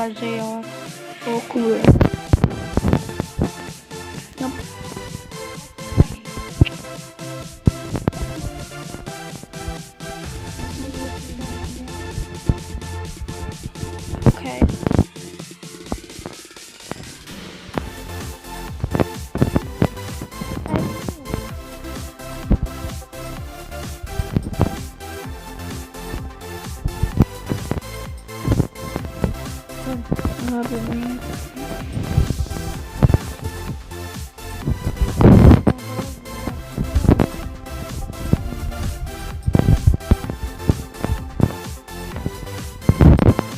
kaže, ja. O, cool. Ja. Okay.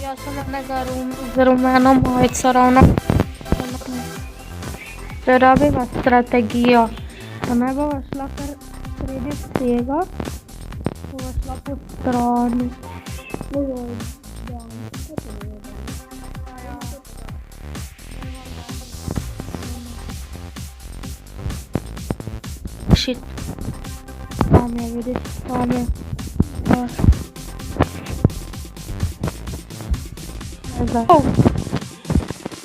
Ja sam enega z rumeno majico ravno. Da rabimo strategijo. Da ne bova šla kar sredi vsega. Bova šla po strani. Shit. Tam je, vidiš, tam je. Oh.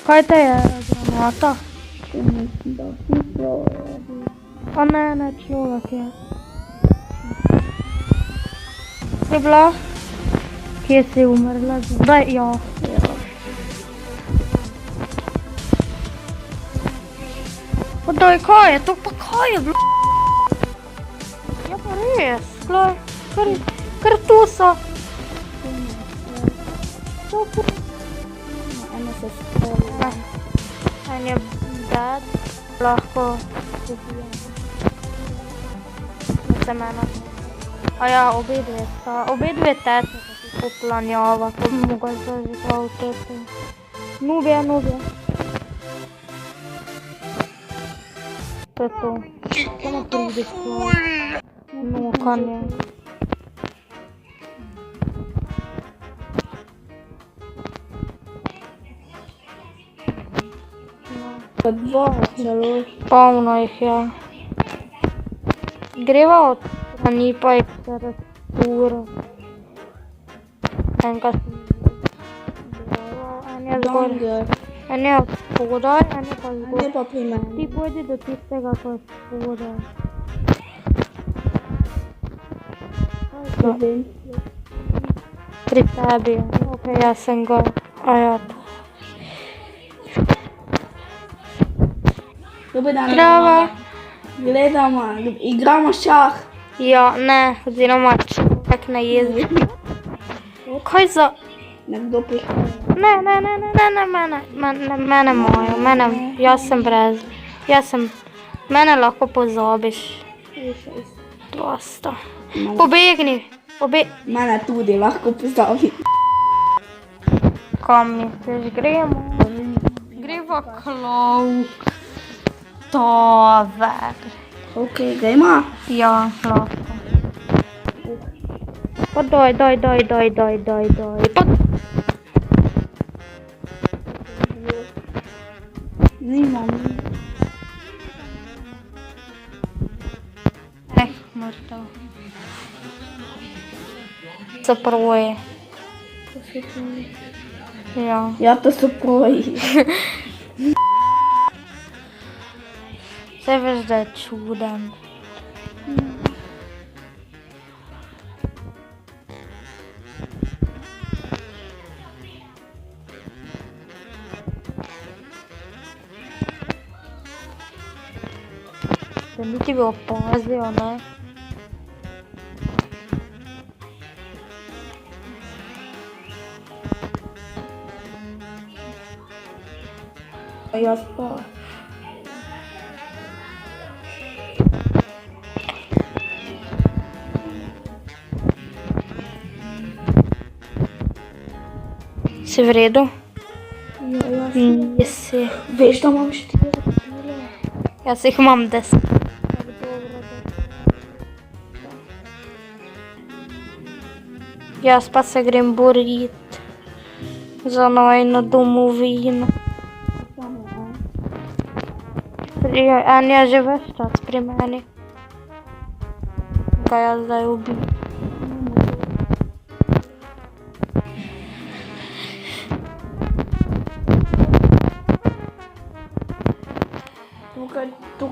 Kaj te je granata? A ne, človek je. Je bila? Kje si umrla? Zdaj, ja. Pa daj, kaj je to? Pa kaj je bilo? Ja pa res, glej, kar tu so. En je dead, lahko ubijem. Se mena. A ja, obe dve tete, da si poplanjava, ko bi mogla zaživa v tete. Nubija. To je to. Samo pride skoro. Nokanje. Dva celo. Polno jih je. Greva od strani pa jih se razpuro. Enkrat sem delala, en je zgor. En je od spodaj, en je pa zgor. En je pa pri meni. Ti pojdi do tistega, ko je spodaj. Pri tebi. Ok, jaz sem ga. A ja. Dobar dan. Zdravo. Gledamo, igramo šah. Ja, ne, oziroma človek na jezi. Kaj za... Nekdo prihaja. Ne, mene mojo, jaz sem brez. Mene lahko pozabiš. Dosta. Pobegni, Mene tudi lahko pozabi. Kam misliš, gremo? Greva Klauk. Tover. Ok, gremo? Ja, lahko. Pa daj. Pa... Nimam. Mrtev. So proji. Ja. Ja, to so proji. Saj veš, da je čuden. Da niti bi opazil, ne? Jaz pa. Si v redu? Ja, jaz. Nisi. Veš, da imam 4 pile. Jaz jih imam 10. Jaz pa se grem borit za najino domovino. En je že ves čas pri meni. Ga jaz zdaj ubim.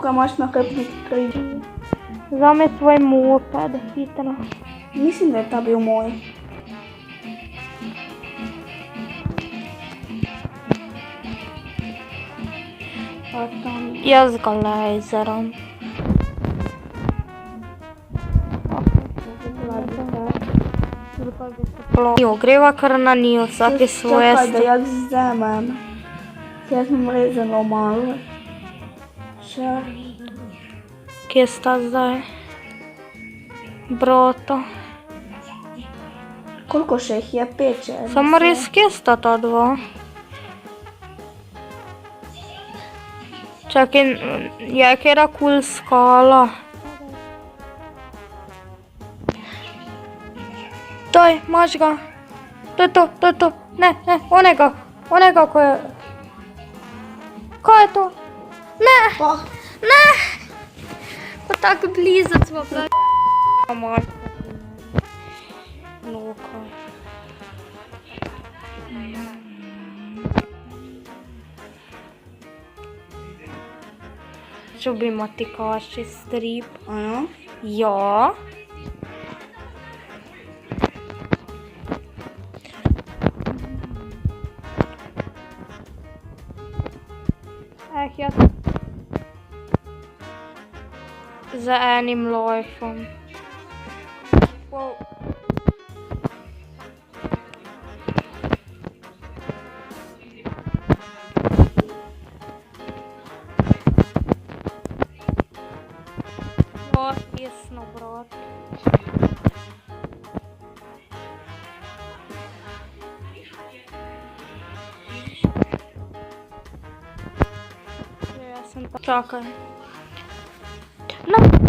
koga možeš nakrpiti krivi? Zame svoj moped, hitro. Mislim da je ta bil moj. Pa tam... Jaz ga laseram. Jo, greva kar na njo, vsake svoje Čakaj, da jaz vzamem. Jaz imam res zelo malo. Še. Kje sta zdaj? Brata. Koliko še jih je? 5, če? Samo res, kje sta ta dva? Čakaj, je kera kul skala. Daj, imaš ga. To je to. Ne, onega, ko je... Kaj je to? Ne, ne. Pa tako blizu smo bila. No, kaj. Ljubimo ti kaši strip. Ano? Ja. Jaz z enim lajfom. Wow. Jasno, brat. Čakaj. No.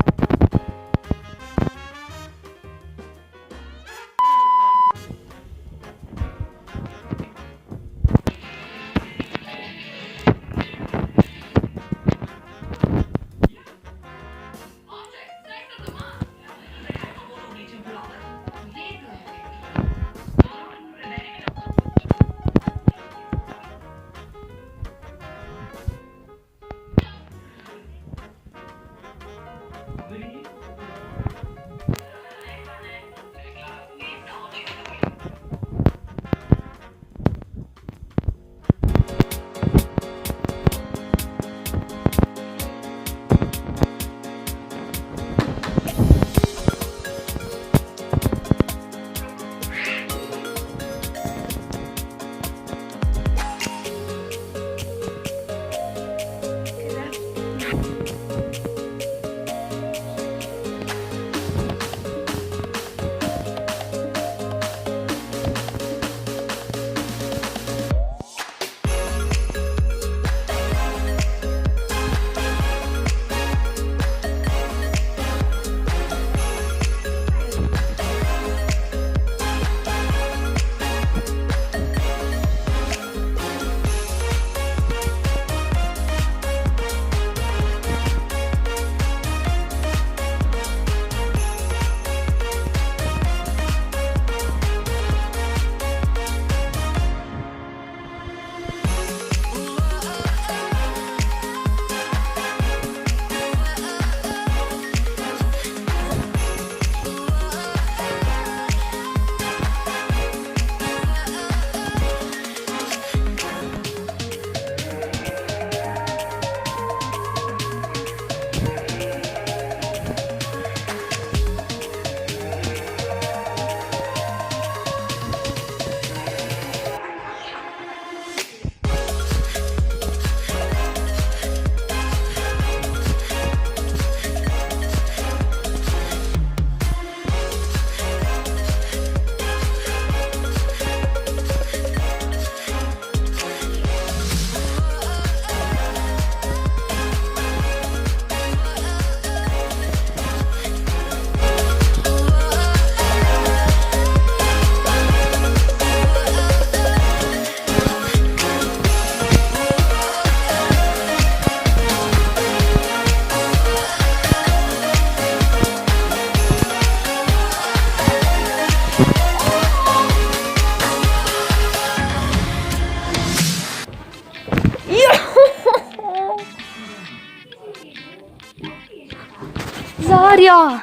var ya.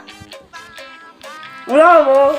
Bravo.